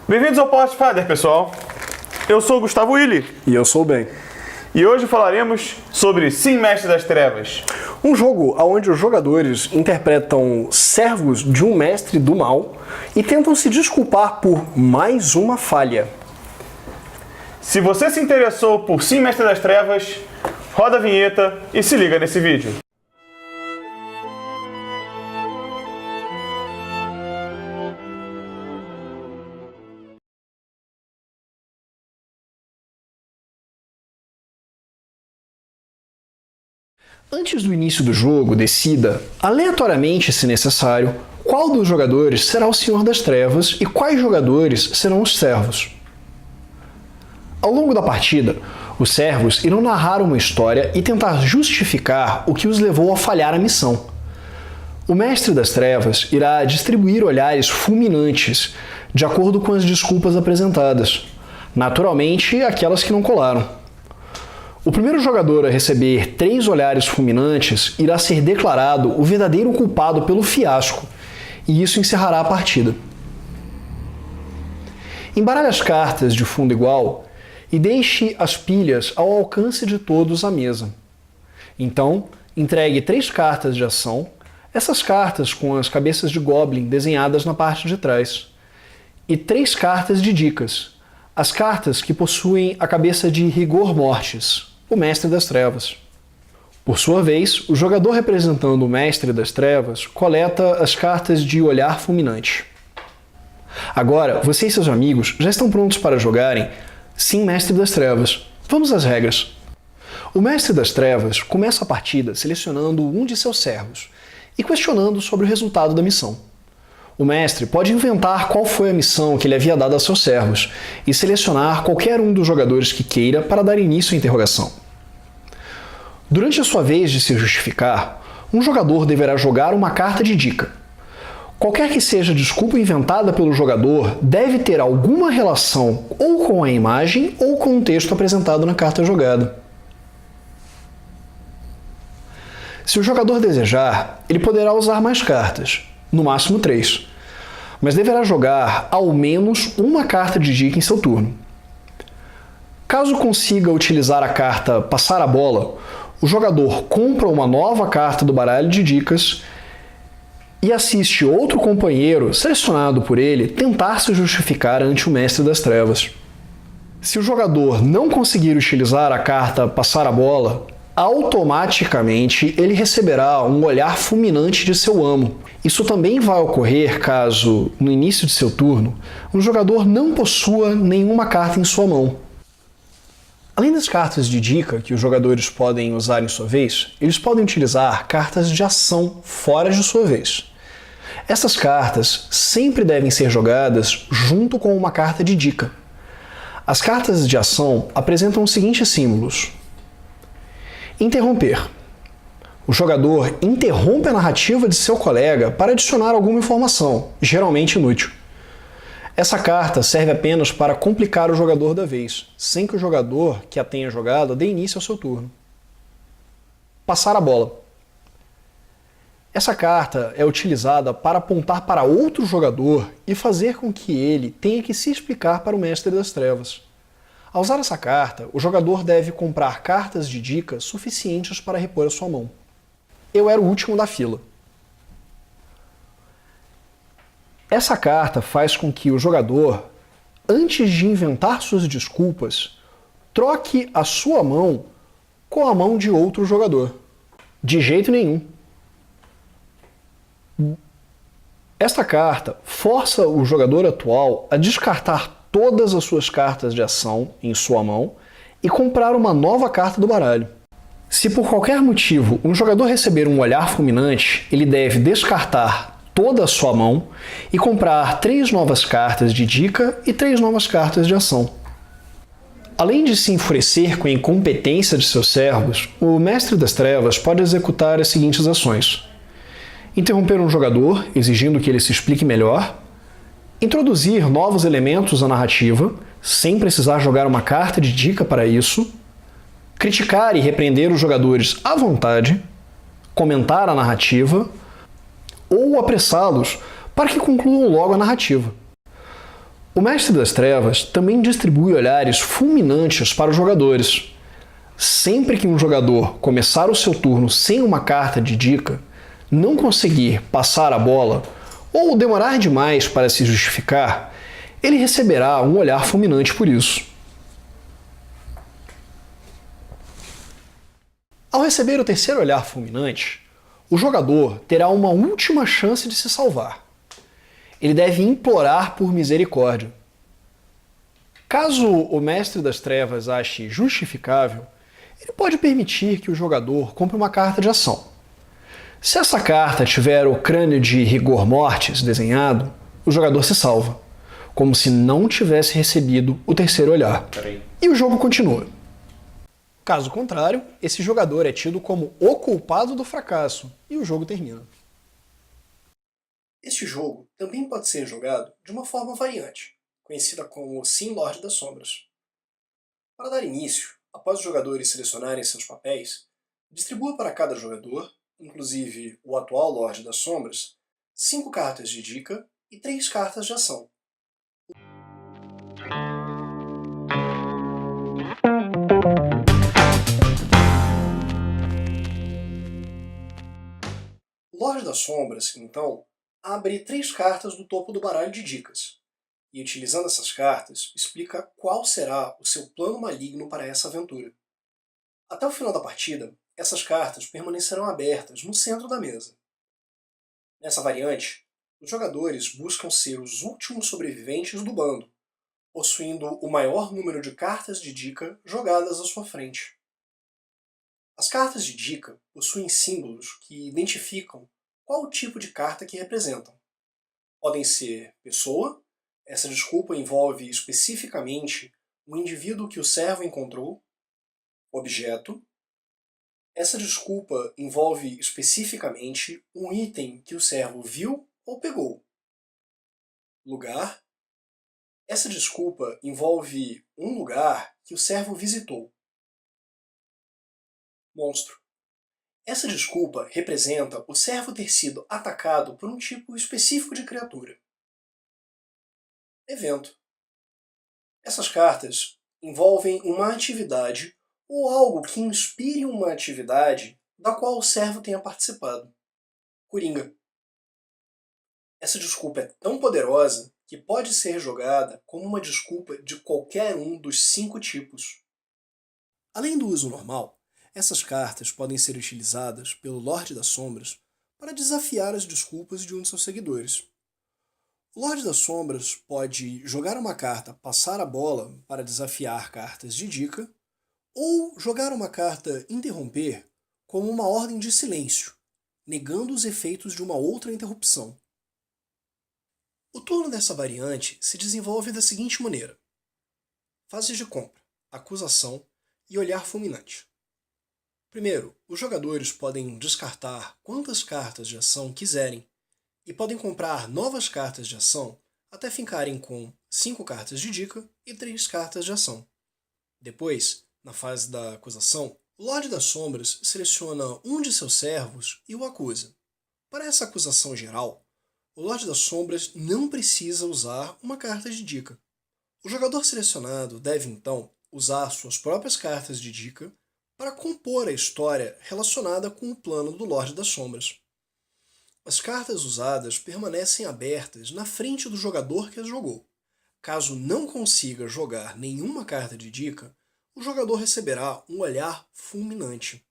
Bem-vindos ao Pathfinder, pessoal. Eu sou o Gustavo Willi. E eu sou o Ben. E hoje falaremos sobre Sim, Mestre das Trevas. Um jogo onde os jogadores interpretam servos de um mestre do mal e tentam se desculpar por mais uma falha. Se você se interessou por Sim, Mestre das Trevas, roda a vinheta e se liga nesse vídeo. Antes do início do jogo, decida, aleatoriamente se necessário, qual dos jogadores será o Senhor das Trevas e quais jogadores serão os servos. Ao longo da partida, os servos irão narrar uma história e tentar justificar o que os levou a falhar a missão. O Mestre das Trevas irá distribuir olhares fulminantes de acordo com as desculpas apresentadas, naturalmente aquelas que não colaram. O primeiro jogador a receber 3 olhares fulminantes irá ser declarado o verdadeiro culpado pelo fiasco, e isso encerrará a partida. Embaralhe as cartas de fundo igual e deixe as pilhas ao alcance de todos à mesa. Então, entregue 3 cartas de ação, essas cartas com as cabeças de Goblin desenhadas na parte de trás, e 3 cartas de dicas, as cartas que possuem a cabeça de Rigor Mortis, o Mestre das Trevas. Por sua vez, o jogador representando o Mestre das Trevas coleta as cartas de Olhar Fulminante. Agora, você e seus amigos já estão prontos para jogarem Sim, Mestre das Trevas. Vamos às regras. O Mestre das Trevas começa a partida selecionando um de seus servos e questionando sobre o resultado da missão. O mestre pode inventar qual foi a missão que ele havia dado a seus servos e selecionar qualquer um dos jogadores que queira para dar início à interrogação. Durante a sua vez de se justificar, um jogador deverá jogar uma carta de dica. Qualquer que seja a desculpa inventada pelo jogador deve ter alguma relação ou com a imagem ou com o texto apresentado na carta jogada. Se o jogador desejar, ele poderá usar mais cartas, no máximo 3, mas deverá jogar ao menos uma carta de dica em seu turno. Caso consiga utilizar a carta Passar a Bola, o jogador compra uma nova carta do baralho de dicas e assiste outro companheiro, selecionado por ele, tentar se justificar ante o Mestre das Trevas. Se o jogador não conseguir utilizar a carta Passar a Bola, automaticamente ele receberá um olhar fulminante de seu amo. Isso também vai ocorrer caso, no início de seu turno, um jogador não possua nenhuma carta em sua mão. Além das cartas de dica que os jogadores podem usar em sua vez, eles podem utilizar cartas de ação fora de sua vez. Essas cartas sempre devem ser jogadas junto com uma carta de dica. As cartas de ação apresentam os seguintes símbolos. Interromper. O jogador interrompe a narrativa de seu colega para adicionar alguma informação, geralmente inútil. Essa carta serve apenas para complicar o jogador da vez, sem que o jogador que a tenha jogado dê início ao seu turno. Passar a bola. Essa carta é utilizada para apontar para outro jogador e fazer com que ele tenha que se explicar para o Mestre das Trevas. Ao usar essa carta, o jogador deve comprar cartas de dica suficientes para repor a sua mão. Eu era o último da fila. Essa carta faz com que o jogador, antes de inventar suas desculpas, troque a sua mão com a mão de outro jogador. De jeito nenhum. Esta carta força o jogador atual a descartar todas as suas cartas de ação em sua mão e comprar uma nova carta do baralho. Se por qualquer motivo um jogador receber um olhar fulminante, ele deve descartar toda a sua mão e comprar 3 novas cartas de dica e 3 novas cartas de ação. Além de se enfurecer com a incompetência de seus servos, o Mestre das Trevas pode executar as seguintes ações: interromper um jogador, exigindo que ele se explique melhor, introduzir novos elementos à narrativa, sem precisar jogar uma carta de dica para isso, criticar e repreender os jogadores à vontade, comentar a narrativa ou apressá-los para que concluam logo a narrativa. O Mestre das Trevas também distribui olhares fulminantes para os jogadores. Sempre que um jogador começar o seu turno sem uma carta de dica, não conseguir passar a bola ou demorar demais para se justificar, ele receberá um olhar fulminante por isso. Ao receber o terceiro olhar fulminante, o jogador terá uma última chance de se salvar. Ele deve implorar por misericórdia. Caso o Mestre das Trevas ache justificável, ele pode permitir que o jogador compre uma carta de ação. Se essa carta tiver o crânio de Rigor Mortis desenhado, o jogador se salva, como se não tivesse recebido o terceiro olhar. E o jogo continua. Caso contrário, esse jogador é tido como o culpado do fracasso e o jogo termina. Este jogo também pode ser jogado de uma forma variante, conhecida como Sim Lorde das Sombras. Para dar início, após os jogadores selecionarem seus papéis, distribua para cada jogador, inclusive o atual Lorde das Sombras, 5 cartas de dica e 3 cartas de ação. O Lorde das Sombras, então, abre 3 cartas do topo do baralho de dicas, e utilizando essas cartas, explica qual será o seu plano maligno para essa aventura. Até o final da partida, essas cartas permanecerão abertas no centro da mesa. Nessa variante, os jogadores buscam ser os últimos sobreviventes do bando, possuindo o maior número de cartas de dica jogadas à sua frente. As cartas de dica possuem símbolos que identificam qual o tipo de carta que representam. Podem ser pessoa, essa desculpa envolve especificamente o indivíduo que o servo encontrou; objeto, essa desculpa envolve especificamente um item que o servo viu ou pegou; lugar, essa desculpa envolve um lugar que o servo visitou; monstro, essa desculpa representa o servo ter sido atacado por um tipo específico de criatura; evento, essas cartas envolvem uma atividade ou algo que inspire uma atividade da qual o servo tenha participado; coringa, essa desculpa é tão poderosa que pode ser jogada como uma desculpa de qualquer um dos 5 tipos. Além do uso normal, essas cartas podem ser utilizadas pelo Lorde das Sombras para desafiar as desculpas de um de seus seguidores. O Lorde das Sombras pode jogar uma carta Passar a Bola para desafiar cartas de dica, ou jogar uma carta Interromper como uma ordem de silêncio, negando os efeitos de uma outra interrupção. O turno dessa variante se desenvolve da seguinte maneira: fases de compra, acusação e olhar fulminante. Primeiro, os jogadores podem descartar quantas cartas de ação quiserem e podem comprar novas cartas de ação até ficarem com 5 cartas de dica e 3 cartas de ação. Depois, na fase da acusação, o Lorde das Sombras seleciona um de seus servos e o acusa. Para essa acusação geral, o Lorde das Sombras não precisa usar uma carta de dica. O jogador selecionado deve, então, usar suas próprias cartas de dica para compor a história relacionada com o plano do Lorde das Sombras. As cartas usadas permanecem abertas na frente do jogador que as jogou. Caso não consiga jogar nenhuma carta de dica, o jogador receberá um olhar fulminante.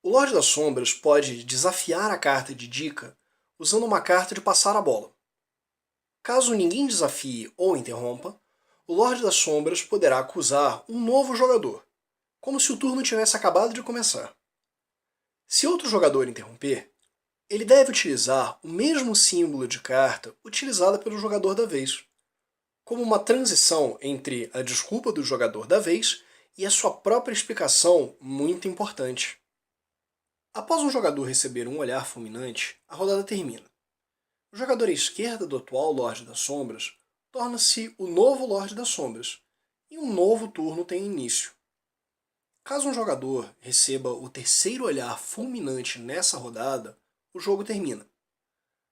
O Lorde das Sombras pode desafiar a carta de dica usando uma carta de Passar a Bola. Caso ninguém desafie ou interrompa, o Lorde das Sombras poderá acusar um novo jogador, como se o turno tivesse acabado de começar. Se outro jogador interromper, ele deve utilizar o mesmo símbolo de carta utilizado pelo jogador da vez, como uma transição entre a desculpa do jogador da vez e a sua própria explicação muito importante. Após um jogador receber um olhar fulminante, a rodada termina. O jogador à esquerda do atual Lorde das Sombras torna-se o novo Lorde das Sombras, e um novo turno tem início. Caso um jogador receba o terceiro olhar fulminante nessa rodada, o jogo termina.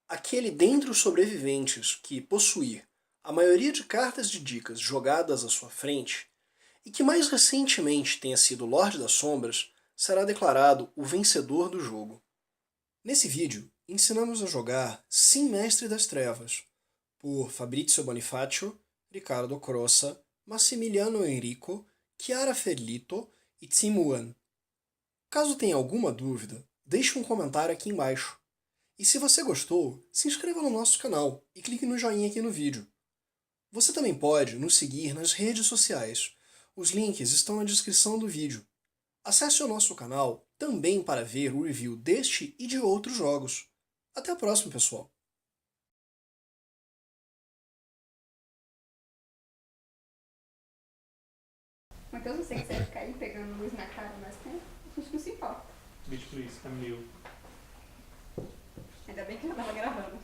Aquele dentre os sobreviventes que possuir a maioria de cartas de dicas jogadas à sua frente e que mais recentemente tenha sido Lorde das Sombras, será declarado o vencedor do jogo. Nesse vídeo, ensinamos a jogar Sim Mestre das Trevas, por Fabrizio Bonifacio, Ricardo Crossa, Massimiliano Enrico, Chiara Ferlito e Tsimuan. Caso tenha alguma dúvida, deixe um comentário aqui embaixo. E se você gostou, se inscreva no nosso canal e clique no joinha aqui no vídeo. Você também pode nos seguir nas redes sociais. Os links estão na descrição do vídeo. Acesse o nosso canal também para ver o review deste e de outros jogos. Até a próxima, pessoal! Matheus, você quiser ficar aí pegando luz na cara mais tempo, a gente não se importa. Bitch, please, I'm new. Ainda bem que já tava gravando.